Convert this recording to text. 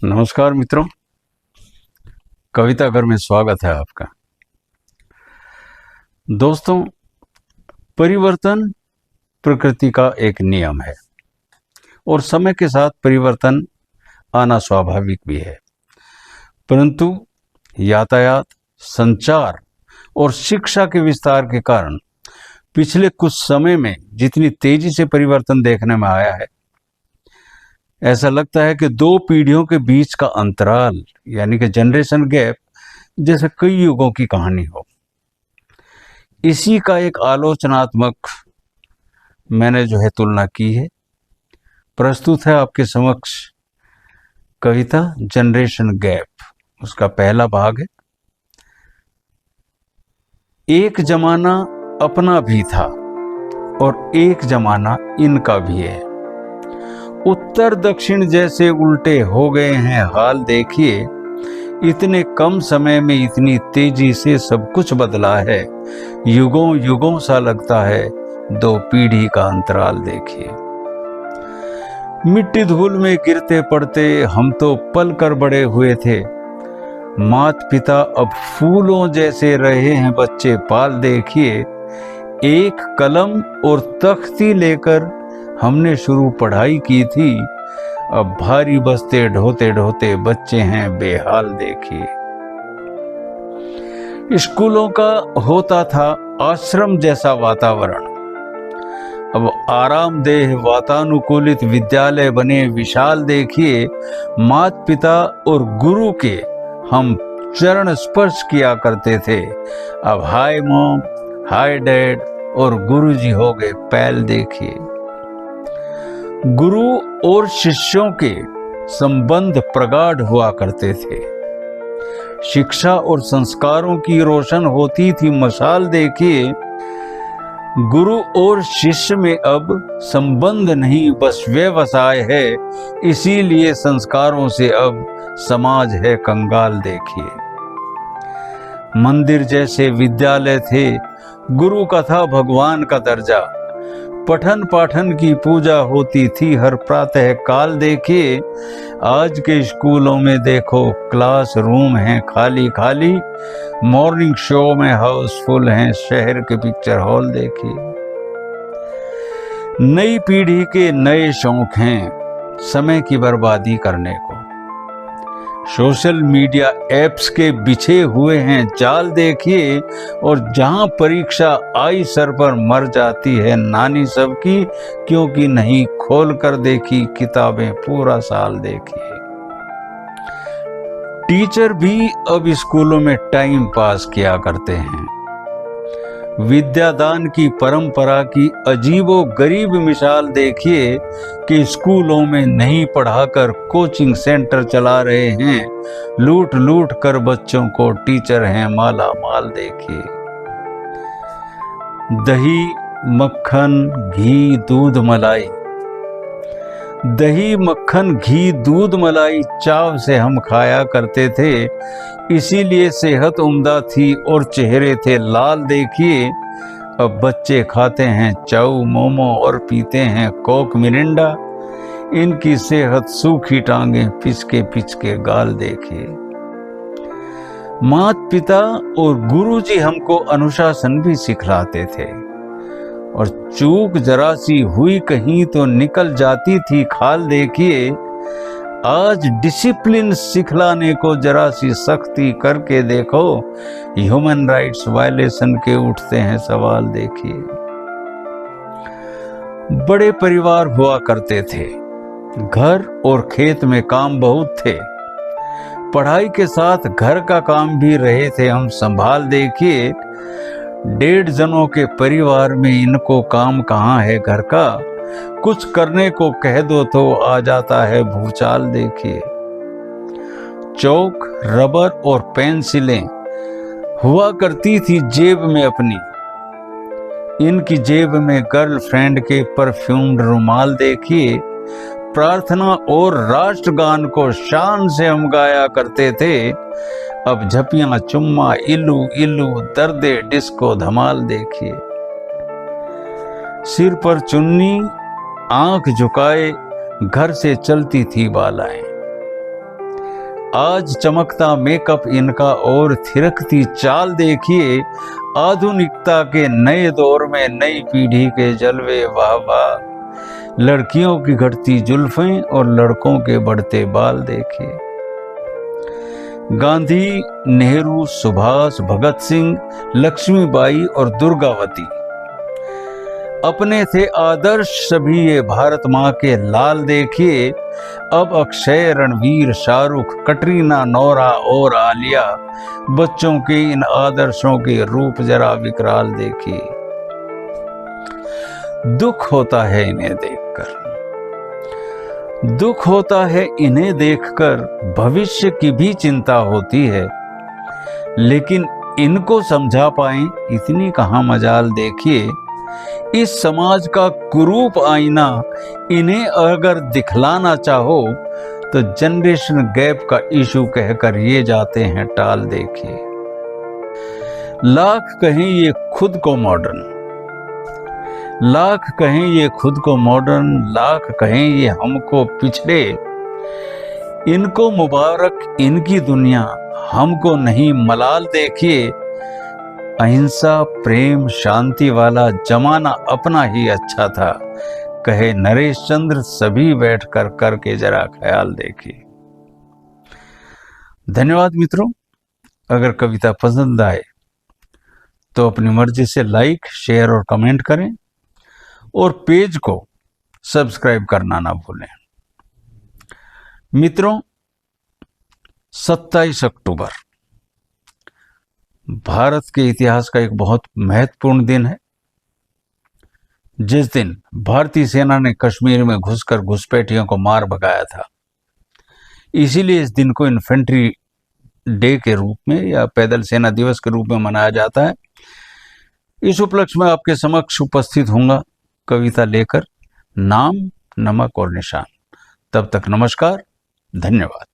नमस्कार मित्रों, कविता घर में स्वागत है आपका। दोस्तों, परिवर्तन प्रकृति का एक नियम है और समय के साथ परिवर्तन आना स्वाभाविक भी है, परंतु यातायात, संचार और शिक्षा के विस्तार के कारण पिछले कुछ समय में जितनी तेजी से परिवर्तन देखने में आया है, ऐसा लगता है कि दो पीढ़ियों के बीच का अंतराल यानी कि जनरेशन गैप जैसे कई युगों की कहानी हो। इसी का एक आलोचनात्मक मैंने तुलना की है। प्रस्तुत है आपके समक्ष कविता जनरेशन गैप, उसका पहला भाग है। एक जमाना अपना भी था और एक जमाना इनका भी है। उत्तर दक्षिण जैसे उल्टे हो गए हैं हाल, देखिए इतने कम समय में इतनी तेजी से सब कुछ बदला है। युगों युगों सा लगता है दो पीढ़ी का अंतराल, देखिए। मिट्टी धूल में गिरते पड़ते हम तो पल कर बड़े हुए थे। माता पिता अब फूलों जैसे रहे हैं बच्चे पाल, देखिए। एक कलम और तख्ती लेकर हमने शुरू पढ़ाई की थी, अब भारी बस्ते ढोते ढोते बच्चे हैं बेहाल, देखिए। स्कूलों का होता था आश्रम जैसा वातावरण, अब आरामदेह वातानुकूलित विद्यालय बने विशाल, देखिए। माता पिता और गुरु के हम चरण स्पर्श किया करते थे, अब हाय मॉम, हाय डैड और गुरुजी हो गए पैल, देखिए। गुरु और शिष्यों के संबंध प्रगाढ़ हुआ करते थे। शिक्षा और संस्कारों की रोशन होती थी मशाल, देखिए। गुरु और शिष्य में अब संबंध नहीं बस व्यवसाय है, इसीलिए संस्कारों से अब समाज है कंगाल, देखिए। मंदिर जैसे विद्यालय थे, गुरु का था भगवान का दर्जा। पठन पाठन की पूजा होती थी हर प्रातः काल, देखिए। आज के स्कूलों में देखो क्लासरूम हैं खाली खाली, मॉर्निंग शो में हाउसफुल हैं शहर के पिक्चर हॉल, देखिए। नई पीढ़ी के नए शौक हैं समय की बर्बादी करने को। सोशल मीडिया एप्स के बिछे हुए हैं जाल, देखिए। और जहां परीक्षा आई सर पर मर जाती है नानी सबकी, क्योंकि नहीं खोल कर देखी किताबें पूरा साल, देखिए। टीचर भी अब स्कूलों में टाइम पास किया करते हैं। विद्यादान की परंपरा की अजीबो गरीब मिसाल, देखिए कि स्कूलों में नहीं पढ़ाकर कोचिंग सेंटर चला रहे हैं। लूट लूट कर बच्चों को टीचर हैं माला माल, देखिए। दही मक्खन घी दूध मलाई, दही मक्खन घी दूध मलाई चाव से हम खाया करते थे, इसीलिए सेहत उम्दा थी और चेहरे थे लाल, देखिए। अब बच्चे खाते हैं चाउ मोमो और पीते हैं कोक मिरिंडा, इनकी सेहत सूखी टांगे पिचके पिचके गाल, देखिए। माता पिता और गुरुजी हमको अनुशासन भी सिखलाते थे और चूक जरा सी हुई कहीं तो निकल जाती थी खाल, देखिए। आज डिसिप्लिन सिखलाने को जरा सी सख्ती करके देखो, ह्यूमन राइट्स वायलेशन के उठते हैं सवाल, देखिए। बड़े परिवार हुआ करते थे, घर और खेत में काम बहुत थे, पढ़ाई के साथ घर का काम भी रहे थे हम संभाल, देखिए। 1.5 जनों के परिवार में इनको काम कहाँ है घर का, कुछ करने को कह दो तो आ जाता है भूचाल, देखिए। चौक रबर और पेंसिलें हुआ करती थी जेब में अपनी, इनकी जेब में गर्लफ्रेंड के परफ्यूम्ड रुमाल, देखिए। प्रार्थना और राष्ट्रगान को शान से हम गाया करते थे, अब झपियां चुम्मा इल्लू इल्लू दर्दे डिस्को धमाल, देखिए। सिर पर चुन्नी आंख झुकाए घर से चलती थी बालाएं, आज चमकता मेकअप इनका और थिरकती चाल देखिए, आधुनिकता के नए दौर में नई पीढ़ी के जलवे वाह वाह। लड़कियों की घटती जुल्फें और लड़कों के बढ़ते बाल देखिए। गांधी, नेहरू, सुभाष, भगत सिंह, लक्ष्मीबाई और दुर्गावती अपने थे आदर्श सभी ये भारत माँ के लाल देखिए। अब अक्षय, रणवीर, शाहरुख, कटरीना, नोरा और आलिया बच्चों के इन आदर्शों के रूप जरा विकराल देखिए। दुख होता है इन्हें देखकर, दुख होता है इन्हें देखकर, भविष्य की भी चिंता होती है। लेकिन इनको समझा पाएं इतनी कहां मजाल देखिए। इस समाज का कुरूप आईना इन्हें अगर दिखलाना चाहो तो जनरेशन गैप का इशू कहकर ये जाते हैं टाल देखिए। लाख कहें ये खुद को मॉडर्न, लाख कहें ये खुद को मॉडर्न, लाख कहें ये हमको पिछड़े, इनको मुबारक इनकी दुनिया, हमको नहीं मलाल देखिए। अहिंसा, प्रेम, शांति वाला जमाना अपना ही अच्छा था, कहे नरेश चंद्र सभी बैठकर करके जरा ख्याल देखिए। धन्यवाद मित्रों। अगर कविता पसंद आए तो अपनी मर्जी से लाइक, शेयर और कमेंट करें और पेज को सब्सक्राइब करना ना भूलें। मित्रों, 27 अक्टूबर भारत के इतिहास का एक बहुत महत्वपूर्ण दिन है। जिस दिन भारतीय सेना ने कश्मीर में घुसकर घुसपैठियों को मार भगाया था, इसीलिए इस दिन को इन्फेंट्री डे के रूप में या पैदल सेना दिवस के रूप में मनाया जाता है। इस उपलक्ष्य में आपके समक्ष उपस्थित होऊंगा कविता लेकर, नाम, नमक और निशान। तब तक नमस्कार, धन्यवाद।